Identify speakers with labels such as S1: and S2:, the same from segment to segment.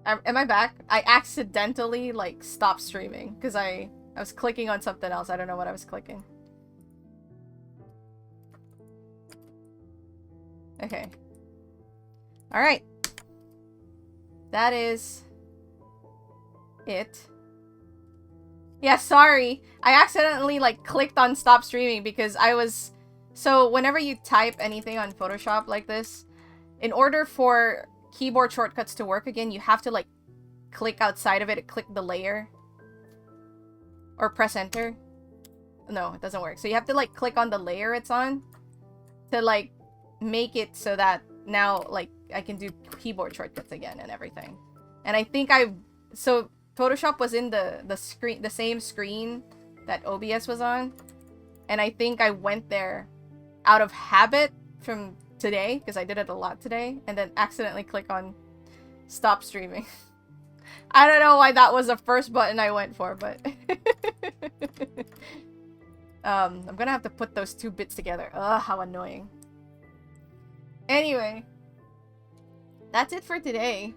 S1: Am I back? I accidentally, like, stopped streaming because I was clicking on something else. I don't know what I was clicking. Okay. Alright. That is it. Yeah, sorry. I accidentally, like, clicked on stop streaming because I was... So, whenever you type anything on Photoshop like this, in order for keyboard shortcuts to work again, you have to, like, click outside of it, click the layer. Or press enter. No, it doesn't work. So you have to, like, click on the layer it's on to, like, make it so that now, like, I can do keyboard shortcuts again and everything. And I think so Photoshop was in the same screen that OBS was on, and I think I went there out of habit from today, because I did it a lot today, and then accidentally click on stop streaming. I don't know why that was the first button I went for, but I'm gonna have to put those two bits together. Ugh, how annoying. Anyway, that's it for today.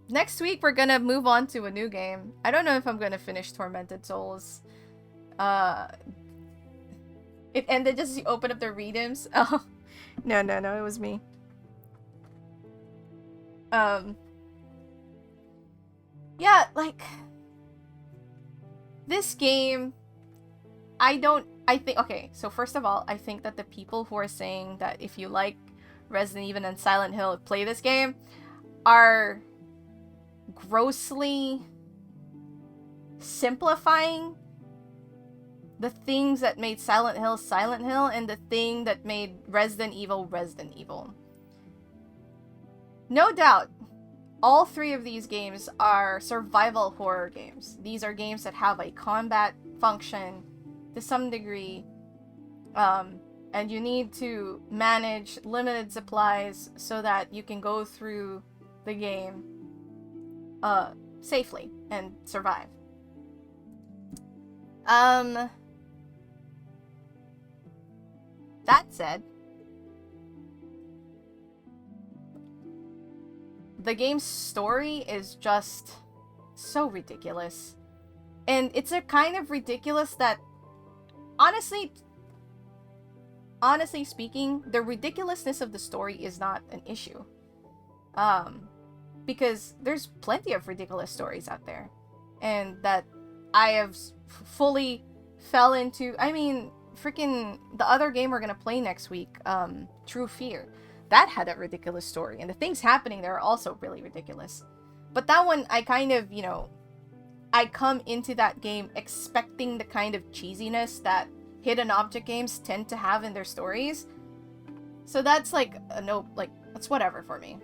S1: Next week we're gonna move on to a new game. I don't know if I'm gonna finish Tormented Souls. It ended just as you open up the redeems. Oh, no, it was me. Yeah, like, this game, okay, so first of all, I think that the people who are saying that if you like Resident Evil and Silent Hill, play this game, are grossly simplifying the things that made Silent Hill Silent Hill and the thing that made Resident Evil Resident Evil. No doubt, all three of these games are survival horror games. These are games that have a combat function to some degree, and you need to manage limited supplies so that you can go through the game safely and survive. That said, the game's story is just so ridiculous. And it's a kind of ridiculous that, honestly speaking, the ridiculousness of the story is not an issue. Because there's plenty of ridiculous stories out there. And that I have fully fell into. I mean, freaking the other game we're gonna play next week, True Fear. That had a ridiculous story, and the things happening there are also really ridiculous. But that one, I kind of, I come into that game expecting the kind of cheesiness that hidden object games tend to have in their stories. So that's like, that's whatever for me.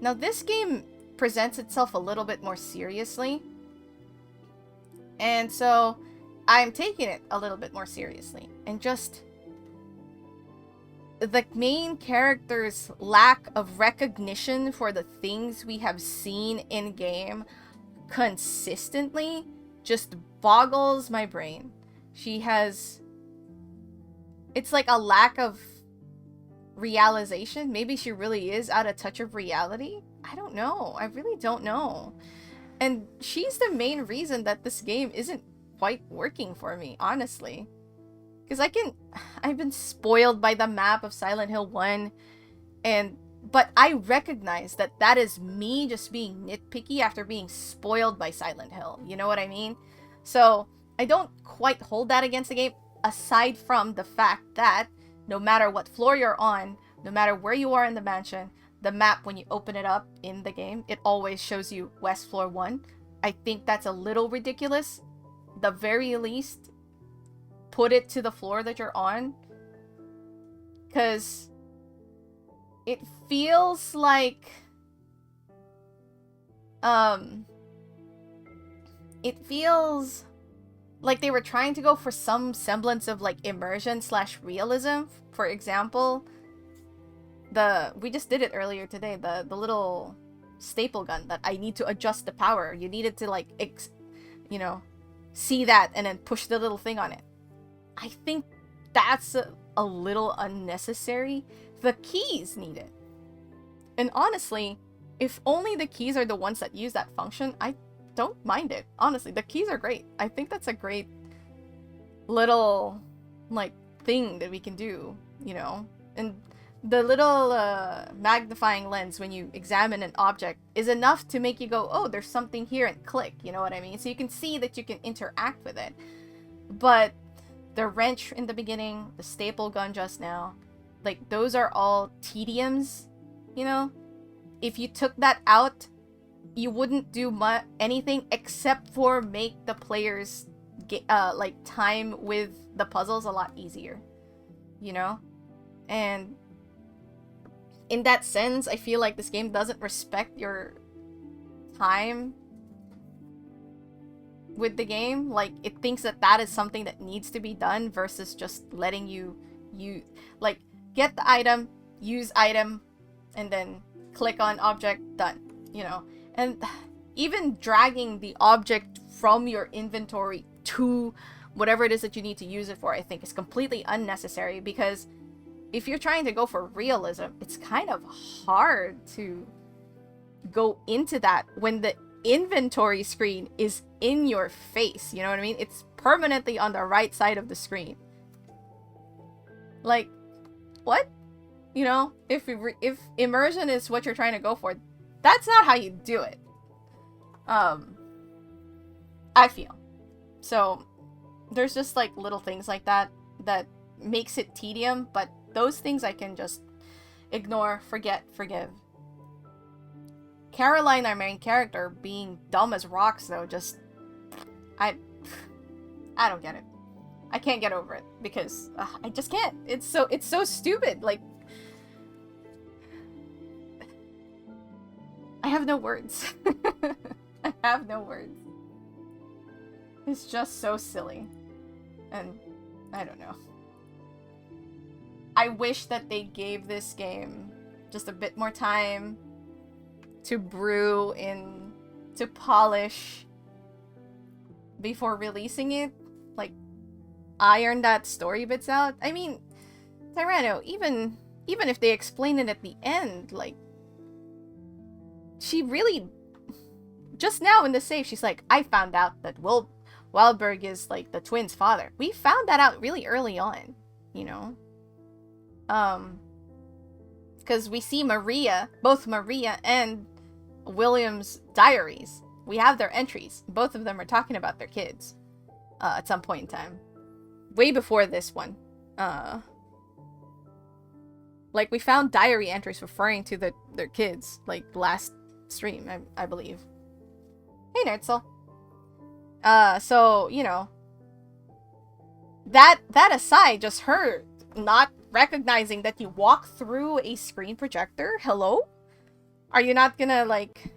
S1: Now, this game presents itself a little bit more seriously. And so, I'm taking it a little bit more seriously. And just the main character's lack of recognition for the things we have seen in game consistently just boggles my brain. It's like a lack of realization. Maybe she really is out of touch of reality. I don't know. I really don't know. And she's the main reason that this game isn't quite working for me, honestly. Because I've been spoiled by the map of Silent Hill 1, but I recognize that is me just being nitpicky after being spoiled by Silent Hill. You know what I mean? So, I don't quite hold that against the game, aside from the fact that no matter what floor you're on, no matter where you are in the mansion, the map, when you open it up in the game, it always shows you West Floor 1. I think that's a little ridiculous. The very least, put it to the floor that you're on, because it feels like they were trying to go for some semblance of like immersion / realism. For example, we just did it earlier today, the little staple gun that I need to adjust the power. You needed to like see that and then push the little thing on it. I think that's a little unnecessary. The keys need it. And honestly, if only the keys are the ones that use that function, I don't mind it. Honestly, the keys are great. I think that's a great little, like, thing that we can do, you know? And the little magnifying lens when you examine an object is enough to make you go, oh, there's something here, and click, you know what I mean? So you can see that you can interact with it. But the wrench in the beginning, the staple gun just now, like, those are all tediums, you know? If you took that out, you wouldn't do anything except for make the players like, time with the puzzles a lot easier, you know? And in that sense, I feel like this game doesn't respect your time with the game. Like, it thinks that that is something that needs to be done versus just letting you like, get the item, use item, and then click on object, done, you know? And even dragging the object from your inventory to whatever it is that you need to use it for, I think is completely unnecessary, because if you're trying to go for realism, it's kind of hard to go into that when the inventory screen is in your face, you know what I mean? It's permanently on the right side of the screen. Like, what? You know, if immersion is what you're trying to go for, that's not how you do it. I feel. So, there's just, like, little things like that that makes it tedium, but those things I can just ignore, forget, forgive. Caroline, our main character, being dumb as rocks, though, just... I don't get it. I can't get over it, because I just can't. It's so stupid, like... I have no words. I have no words. It's just so silly. And I don't know. I wish that they gave this game just a bit more time to brew in, to polish before releasing it. Like, iron that story bits out. I mean, Tyranno, even if they explain it at the end, like, she really, just now in the save, she's like, I found out that Wildberg is, like, the twins' father. We found that out really early on, you know? Because we see both Maria and William's diaries. We have their entries. Both of them are talking about their kids, at some point in time. Way before this one. Like, we found diary entries referring to their kids, like, last stream, I believe. Hey, Nerdsel. So, you know, that aside, just her not recognizing that you walk through a screen projector? Hello? Are you not gonna, like...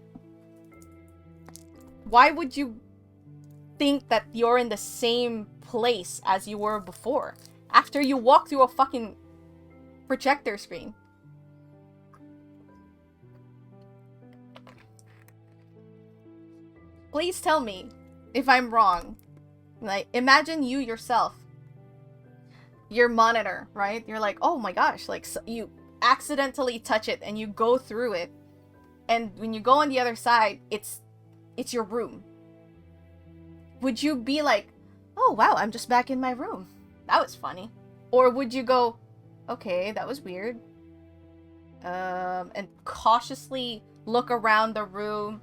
S1: Why would you think that you're in the same place as you were before? After you walk through a fucking projector screen. Please tell me if I'm wrong. Like, imagine you yourself. Your monitor, right? You're like, oh my gosh, like, so you accidentally touch it and you go through it, and when you go on the other side, it's your room. Would you be like, oh wow, I'm just back in my room, that was funny? Or would you go, okay, that was weird, and cautiously look around the room,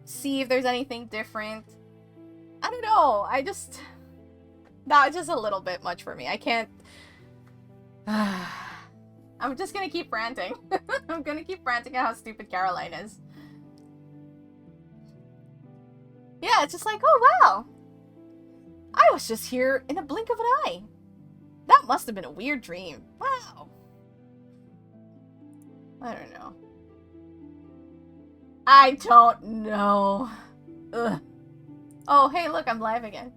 S1: see if there's anything different? I don't know, that's just a little bit much for me. I can't... I'm just gonna keep ranting. I'm gonna keep ranting at how stupid Caroline is. Yeah, it's just like, oh wow! I was just here in a blink of an eye. That must have been a weird dream. Wow. I don't know. I don't know. Ugh. Oh, hey, look, I'm live again.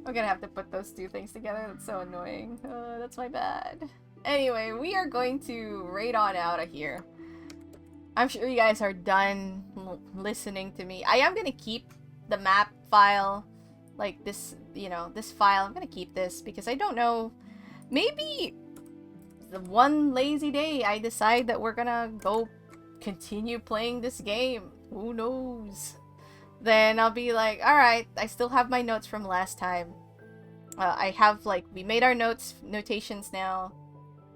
S1: I'm gonna have to put those two things together. That's so annoying. That's my bad. Anyway, we are going to raid on out of here. I'm sure you guys are done listening to me. I am gonna keep the map file, like this, you know, this file. I'm gonna keep this because I don't know. Maybe the one lazy day I decide that we're gonna go continue playing this game. Who knows? Then I'll be like, alright, I still have my notes from last time. I have, like, we made our notations now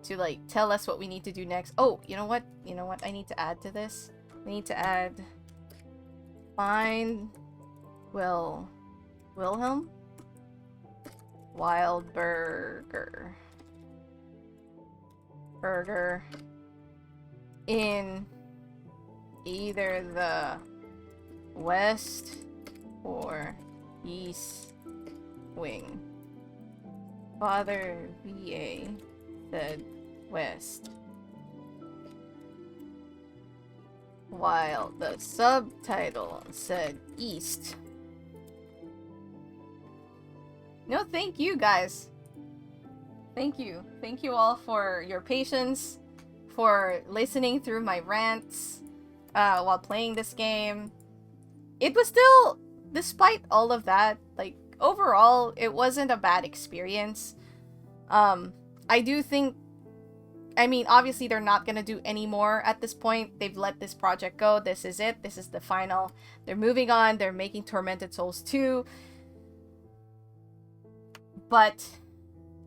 S1: to, like, tell us what we need to do next. Oh, you know what? You know what I need to add to this? We need to add... Find... Wilhelm? Wild Burger. Burger. In either the west or east wing. Father VA said west, while the subtitle said east. No, thank you guys. Thank you. Thank you all for your patience, for listening through my rants while playing this game. It was still, despite all of that, like, overall, it wasn't a bad experience. I do think, I mean, obviously they're not gonna do any more at this point. They've let this project go. This is it. This is the final. They're moving on. They're making Tormented Souls 2. But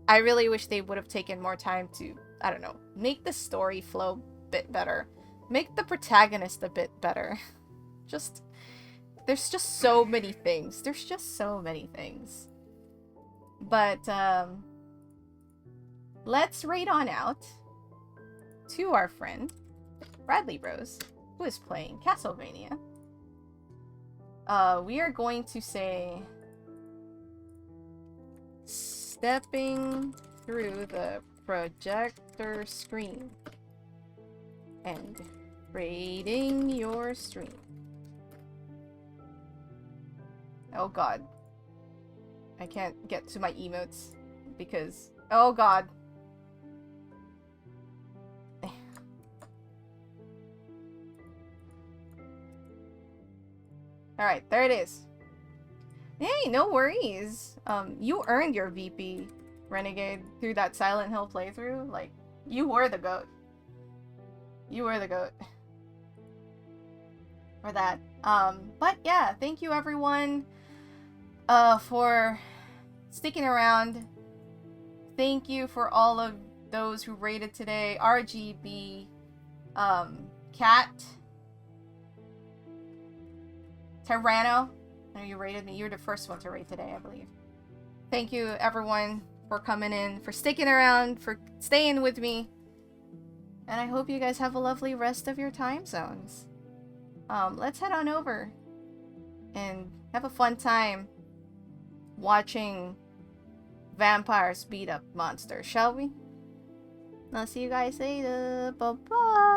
S1: I really wish they would have taken more time to, I don't know, make the story flow a bit better. Make the protagonist a bit better. There's just so many things. There's just so many things. But, let's raid on out to our friend, Bradley Bros, who is playing Castlevania. We are going to say... Stepping through the projector screen and raiding your stream. Oh god. I can't get to my emotes because... Oh god. Alright, there it is. Hey, no worries. You earned your VP, Renegade, through that Silent Hill playthrough. Like, you were the GOAT. You were the GOAT. For that. But yeah, thank you everyone for sticking around. Thank you for all of those who rated today. RGB, Cat, Tyranno. I know you rated me. You were the first one to rate today, I believe. Thank you, everyone, for coming in, for sticking around, for staying with me. And I hope you guys have a lovely rest of your time zones. Let's head on over and have a fun time watching vampires beat up monsters, shall we? I'll see you guys later. Bye-bye.